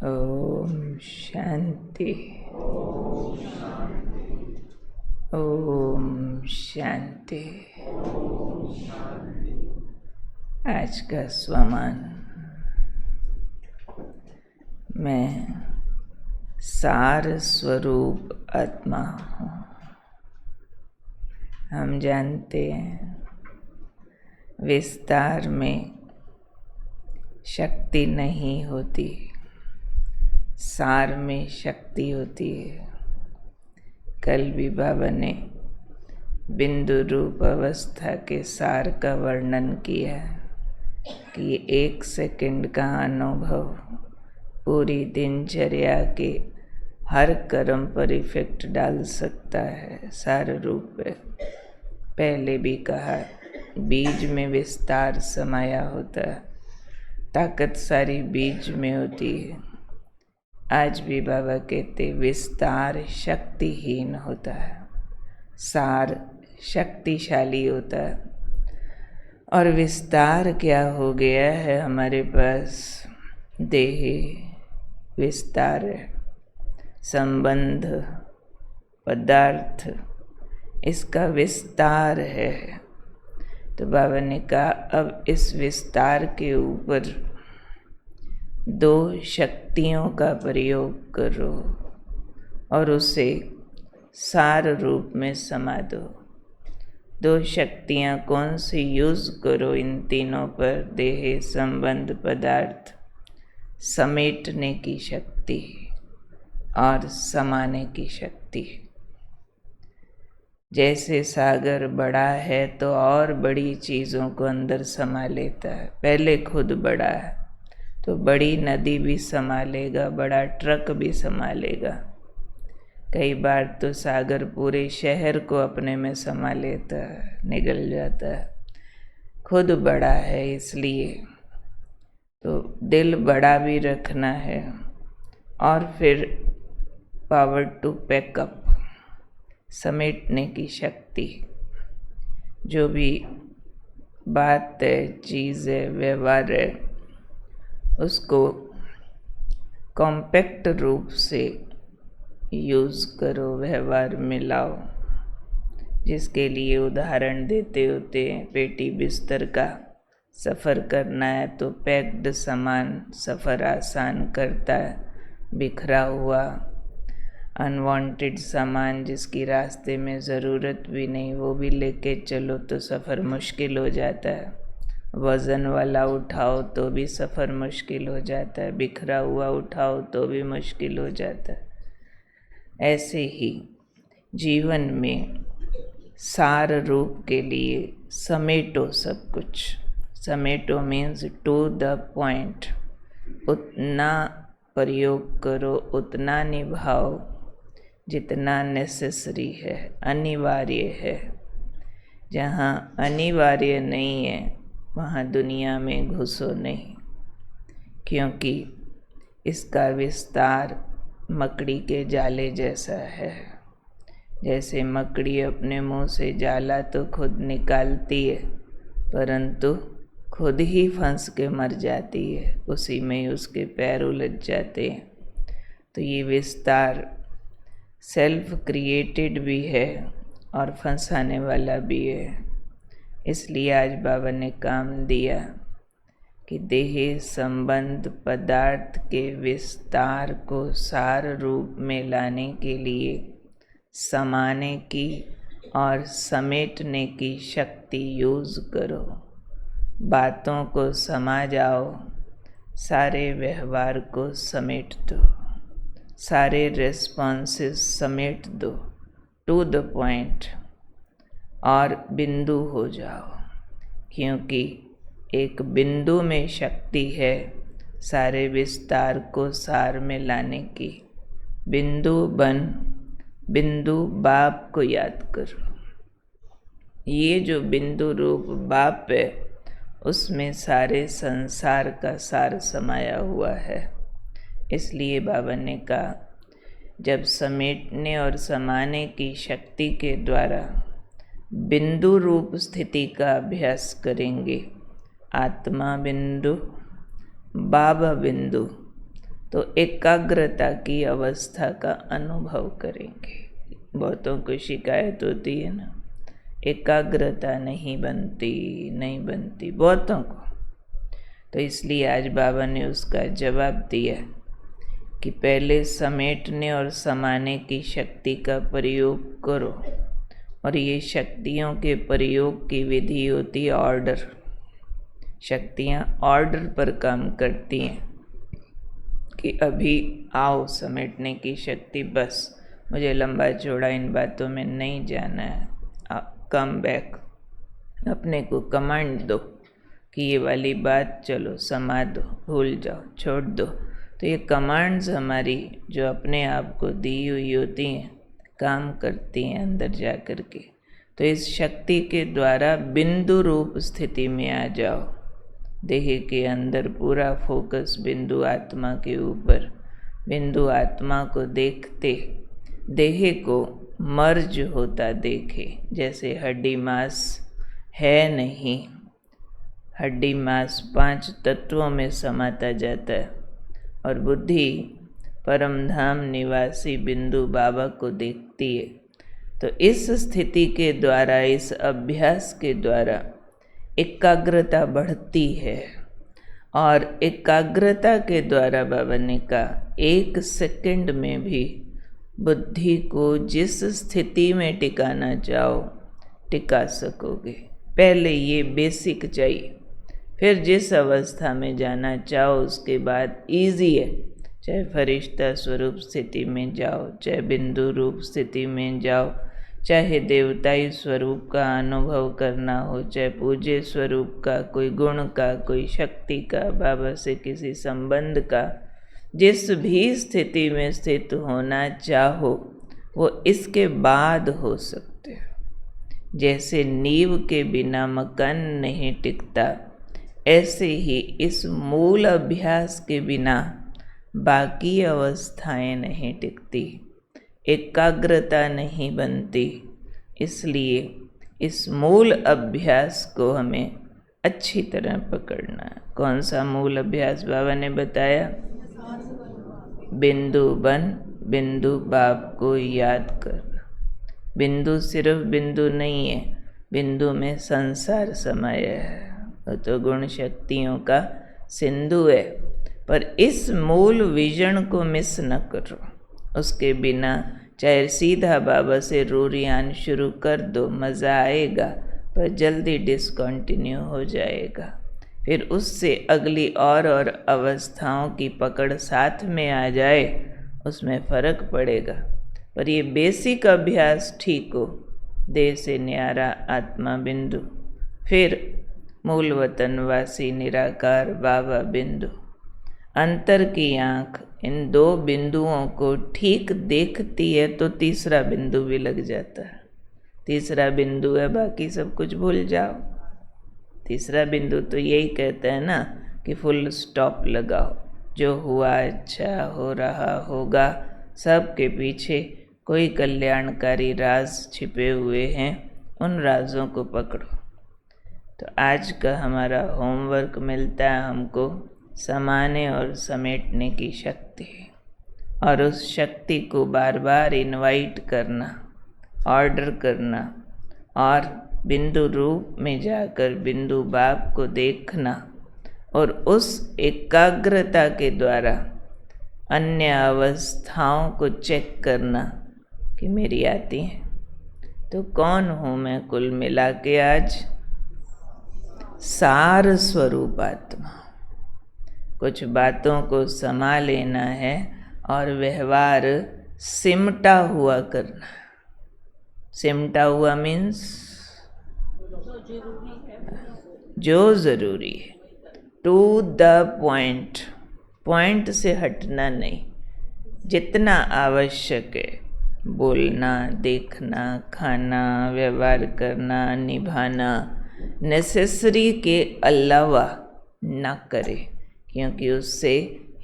ओम शांति। ओम शांति। आज का स्वमान। मैं सार स्वरूप आत्मा हूँ। हम जानते हैं विस्तार में शक्ति नहीं होती, सार में शक्ति होती है। कल भी बाबा ने बिंदु रूप अवस्था के सार का वर्णन किया कि 1 सेकंड का अनुभव पूरी दिनचर्या के हर कर्म पर इफेक्ट डाल सकता है। सार रूप है। पहले भी कहा, बीज में विस्तार समाया होता है, ताकत सारी बीज में होती है। आज भी बाबा कहते विस्तार शक्तिहीन होता है, सार शक्तिशाली होता है। और विस्तार क्या हो गया है हमारे पास? देह विस्तार है, संबंध पदार्थ इसका विस्तार है। तो बाबा ने कहा अब इस विस्तार के ऊपर 2 शक्तियों का प्रयोग करो और उसे सार रूप में समा दो। 2 शक्तियाँ कौन सी यूज़ करो इन तीनों पर? देह, संबंध, पदार्थ। समेटने की शक्ति और समाने की शक्ति। जैसे सागर बड़ा है तो और बड़ी चीज़ों को अंदर समा लेता है। पहले खुद बड़ा है तो बड़ी नदी भी संभालेगा, बड़ा ट्रक भी संभालेगा। कई बार तो सागर पूरे शहर को अपने में समा लेता है, निगल जाता है। खुद बड़ा है, इसलिए तो दिल बड़ा भी रखना है। और फिर पावर टू पैकअप, समेटने की शक्ति। जो भी बात है, चीज़ है, व्यवहार है, उसको कॉम्पैक्ट रूप से यूज़ करो, व्यवहार में लाओ। जिसके लिए उदाहरण देते होते हैं, पेटी बिस्तर का सफ़र करना है तो पैक्ड सामान सफ़र आसान करता है। बिखरा हुआ अनवांटेड सामान जिसकी रास्ते में ज़रूरत भी नहीं, वो भी लेके चलो तो सफ़र मुश्किल हो जाता है। वज़न वाला उठाओ तो भी सफ़र मुश्किल हो जाता है, बिखरा हुआ उठाओ तो भी मुश्किल हो जाता है। ऐसे ही जीवन में सार रूप के लिए समेटो सब कुछ। समेटो मीन्स टू द पॉइंट। उतना प्रयोग करो, उतना निभाओ जितना नेसेसरी है, अनिवार्य है। जहाँ अनिवार्य नहीं है वहाँ दुनिया में घुसो नहीं, क्योंकि इसका विस्तार मकड़ी के जाले जैसा है। जैसे मकड़ी अपने मुंह से जाला तो खुद निकालती है, परंतु खुद ही फंस के मर जाती है, उसी में उसके पैर उलझ जाते हैं। तो ये विस्तार सेल्फ क्रिएटेड भी है और फंसाने वाला भी है। इसलिए आज बाबा ने काम दिया कि देह, संबंध, पदार्थ के विस्तार को सार रूप में लाने के लिए समाने की और समेटने की शक्ति यूज़ करो। बातों को समा जाओ, सारे व्यवहार को समेट दो, सारे रेस्पॉन्सेस समेट दो, टू द पॉइंट और बिंदु हो जाओ। क्योंकि एक बिंदु में शक्ति है सारे विस्तार को सार में लाने की। बिंदु बन, बिंदु बाप को याद करो। ये जो बिंदु रूप बाप है, उसमें सारे संसार का सार समाया हुआ है। इसलिए बाबा ने कहा, जब समेटने और समाने की शक्ति के द्वारा बिंदु रूप स्थिति का अभ्यास करेंगे, आत्मा बिंदु, बाबा बिंदु, तो एकाग्रता की अवस्था का अनुभव करेंगे। बहुतों को शिकायत होती है ना, एकाग्रता नहीं बनती बहुतों को। तो इसलिए आज बाबा ने उसका जवाब दिया कि पहले समेटने और समाने की शक्ति का प्रयोग करो, और ये शक्तियों के प्रयोग की विधि होती है ऑर्डर। शक्तियाँ ऑर्डर पर काम करती हैं कि अभी आओ समेटने की शक्ति, बस मुझे लंबा चौड़ा इन बातों में नहीं जाना है, कम बैक। अपने को कमांड दो कि ये वाली बात चलो समा दो, भूल जाओ, छोड़ दो। तो ये कमांड्स हमारी जो अपने आप को दी हुई होती हैं काम करती हैं अंदर जा कर के। तो इस शक्ति के द्वारा बिंदु रूप स्थिति में आ जाओ। देह के अंदर पूरा फोकस बिंदु आत्मा के ऊपर। बिंदु आत्मा को देखते देह को मर्ज होता देखे। जैसे हड्डी मांस है नहीं, हड्डी मांस 5 तत्वों में समाता जाता है, और बुद्धि परमधाम निवासी बिंदु बाबा को देखती है। तो इस स्थिति के द्वारा, इस अभ्यास के द्वारा एकाग्रता बढ़ती है, और एकाग्रता के द्वारा बाबा ने कहा 1 सेकंड में भी बुद्धि को जिस स्थिति में टिकाना चाहो टिका सकोगे। पहले ये बेसिक चाहिए, फिर जिस अवस्था में जाना चाहो उसके बाद इजी है। चाहे फरिश्ता स्वरूप स्थिति में जाओ, चाहे बिंदु रूप स्थिति में जाओ, चाहे देवताई स्वरूप का अनुभव करना हो, चाहे पूज्य स्वरूप का, कोई गुण का, कोई शक्ति का, बाबा से किसी संबंध का, जिस भी स्थिति में स्थित होना चाहो वो इसके बाद हो सकते हो। जैसे नींव के बिना मकान नहीं टिकता, ऐसे ही इस मूल अभ्यास के बिना बाकी अवस्थाएं नहीं टिकती, एकाग्रता नहीं बनती। इसलिए इस मूल अभ्यास को हमें अच्छी तरह पकड़ना है। कौन सा मूल अभ्यास बाबा ने बताया? बिंदु बन बिंदु बाप को याद करना। बिंदु सिर्फ बिंदु नहीं है, बिंदु में संसार समाया है, वो तो गुण शक्तियों का सिंधु है। पर इस मूल विजन को मिस न करो। उसके बिना चाहे सीधा बाबा से रूरियान शुरू कर दो, मज़ा आएगा, पर जल्दी डिसकंटिन्यू हो जाएगा। फिर उससे अगली और अवस्थाओं की पकड़ साथ में आ जाए, उसमें फ़र्क पड़ेगा। पर ये बेसिक अभ्यास ठीक हो, देह से न्यारा आत्मा बिंदु, फिर मूल वतनवासी निराकार बाबा बिंदु, अंतर की आँख इन 2 बिंदुओं को ठीक देखती है तो तीसरा बिंदु भी लग जाता है। तीसरा बिंदु है, बाकी सब कुछ भूल जाओ। तीसरा बिंदु तो यही कहता है ना कि फुल स्टॉप लगाओ। जो हुआ अच्छा हो रहा होगा, सबके पीछे कोई कल्याणकारी राज छिपे हुए हैं, उन राजों को पकड़ो। तो आज का हमारा होमवर्क मिलता है हमको समाने और समेटने की शक्ति, और उस शक्ति को बार बार इनवाइट करना, ऑर्डर करना, और बिंदु रूप में जाकर बिंदु बाप को देखना, और उस एकाग्रता के द्वारा अन्य अवस्थाओं को चेक करना कि मेरी आती हैं। तो कौन हूँ मैं कुल मिला के आज? सार स्वरूप आत्मा। कुछ बातों को समा लेना है और व्यवहार सिमटा हुआ करना। सिमटा हुआ मीन्स जो ज़रूरी है, टू द पॉइंट, पॉइंट से हटना नहीं। जितना आवश्यक है, बोलना, देखना, खाना, व्यवहार करना, निभाना, नेसेसरी के अलावा ना करे, क्योंकि उससे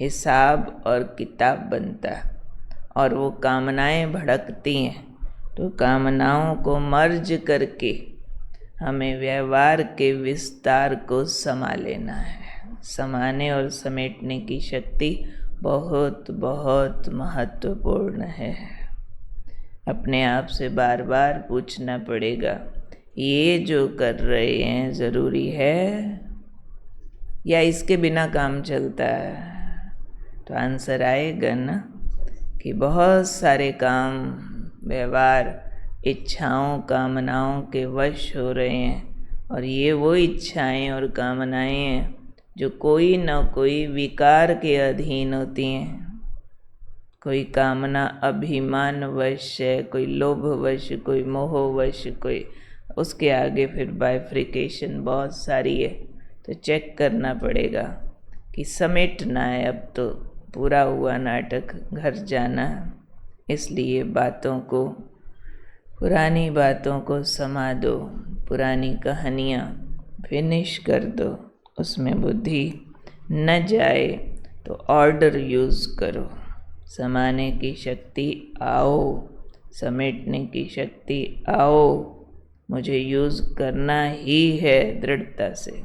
हिसाब और किताब बनता है, और वो कामनाएं भड़कती हैं। तो कामनाओं को मर्ज करके हमें व्यवहार के विस्तार को समा लेना है। समाने और समेटने की शक्ति बहुत बहुत महत्वपूर्ण है। अपने आप से बार बार पूछना पड़ेगा, ये जो कर रहे हैं ज़रूरी है या इसके बिना काम चलता है? तो आंसर आएगा ना कि बहुत सारे काम, व्यवहार इच्छाओं कामनाओं के वश हो रहे हैं, और ये वो इच्छाएं और कामनाएं हैं जो कोई न कोई विकार के अधीन होती हैं। कोई कामना अभिमान वश है, कोई लोभ वश, कोई मोह वश, कोई उसके आगे फिर बाइफ्रिकेशन बहुत सारी है। तो चेक करना पड़ेगा कि समेटना है, अब तो पूरा हुआ नाटक, घर जाना। इसलिए बातों को, पुरानी बातों को समा दो, पुरानी कहानियाँ फिनिश कर दो, उसमें बुद्धि न जाए तो ऑर्डर यूज़ करो। समाने की शक्ति आओ, समेटने की शक्ति आओ, मुझे यूज़ करना ही है दृढ़ता से।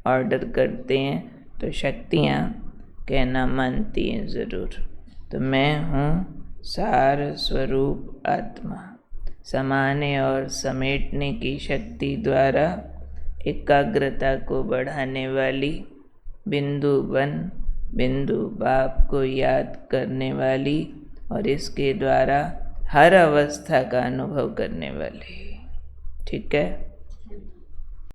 ऑर्डर करते हैं तो शक्तियाँ कहना मानती हैं ज़रूर। तो मैं हूँ सार स्वरूप आत्मा। समाने और समेटने की शक्ति द्वारा एकाग्रता को बढ़ाने वाली, बिंदु बन बिंदु बाप को याद करने वाली, और इसके द्वारा हर अवस्था का अनुभव करने वाली। ठीक है।